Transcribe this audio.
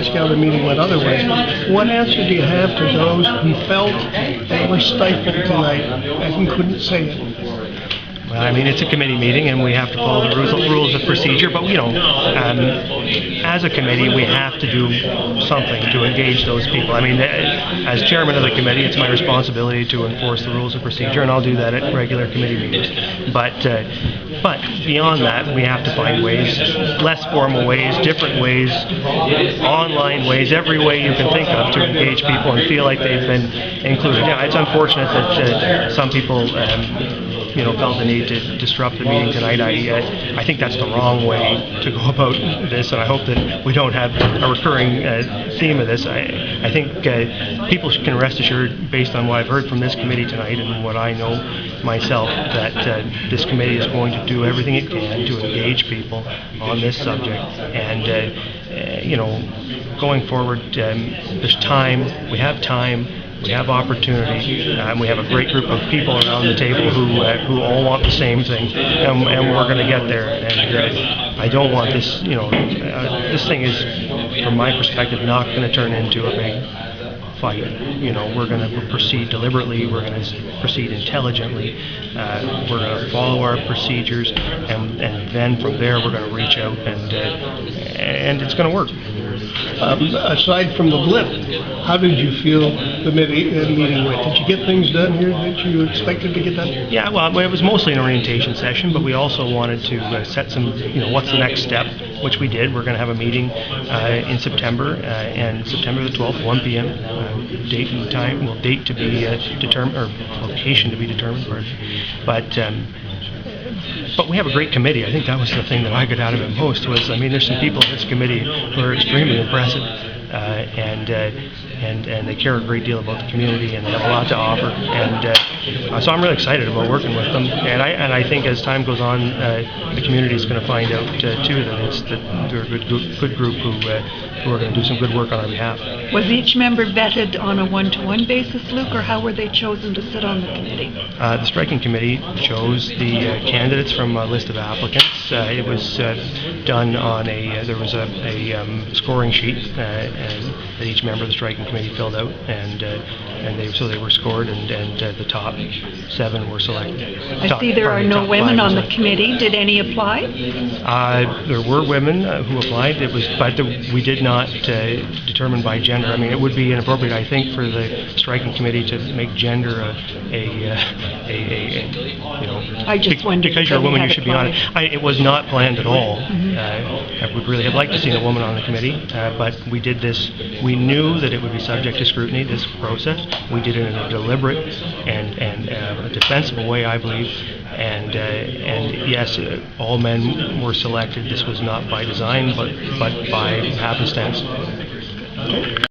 scale the meeting went otherwise. What answer do you have to those who felt they were stifled tonight and couldn't say it? Well, I mean, it's a committee meeting, and we have to follow the rules of procedure. But as a committee, we have to do something to engage those people. I mean, as chairman of the committee, it's my responsibility to enforce the rules of procedure, and I'll do that at regular committee meetings. But beyond that, we have to find ways, less formal ways, different ways, online ways, every way you can think of to engage people and feel like they've been included. Yeah, it's unfortunate that some people felt the need to disrupt the meeting tonight. I think that's the wrong way to go about this, and I hope that we don't have a recurring theme of this. I think people can rest assured, based on what I've heard from this committee tonight and what I know myself, that this committee is going to do everything it can to engage people on this subject. And going forward, there's time. We have time. We have opportunity, and we have a great group of people around the table who all want the same thing, and we're going to get there. And I don't want this, this thing is, from my perspective, not going to turn into a big fight. We're going to proceed deliberately. We're going to proceed intelligently. We're going to follow our procedures, and then from there we're going to reach out, and it's going to work. Aside from the blip, how did you feel the meeting went? Did you get things done here that you expected to get done? Yeah, well, it was mostly an orientation session, but we also wanted to set some, what's the next step, which we did. We're going to have a meeting in September, and September the 12th, 1 p.m. Date and time, date to be determined, or location to be determined, but we have a great committee. I think that was the thing that I got out of it most was, there's some people in this committee who are extremely impressive, and they care a great deal about the community, and they have a lot to offer, and so I'm really excited about working with them, and I think as time goes on, the community is going to find out too that they're a good group who are going to do some good work on our behalf. Was each member vetted on a one-to-one basis, Luke, or how were they chosen to sit on the committee? The striking committee chose the candidates from a list of applicants. It was done on there was a scoring sheet that each member of the striking committee filled out, and they were scored, and the top 7 were selected. I see there are no women on the committee. Did any apply? There were women who applied. But we did not determine by gender. It would be inappropriate, I think, for the striking committee to make gender I just wondered because you're a woman, you should be on it. It was not planned at all. I would really have liked to see a woman on the committee, but we did this. We knew that it would be subject to scrutiny, this process. We did it in a deliberate and a defensible way, I believe. And yes, all men were selected. This was not by design, but by happenstance.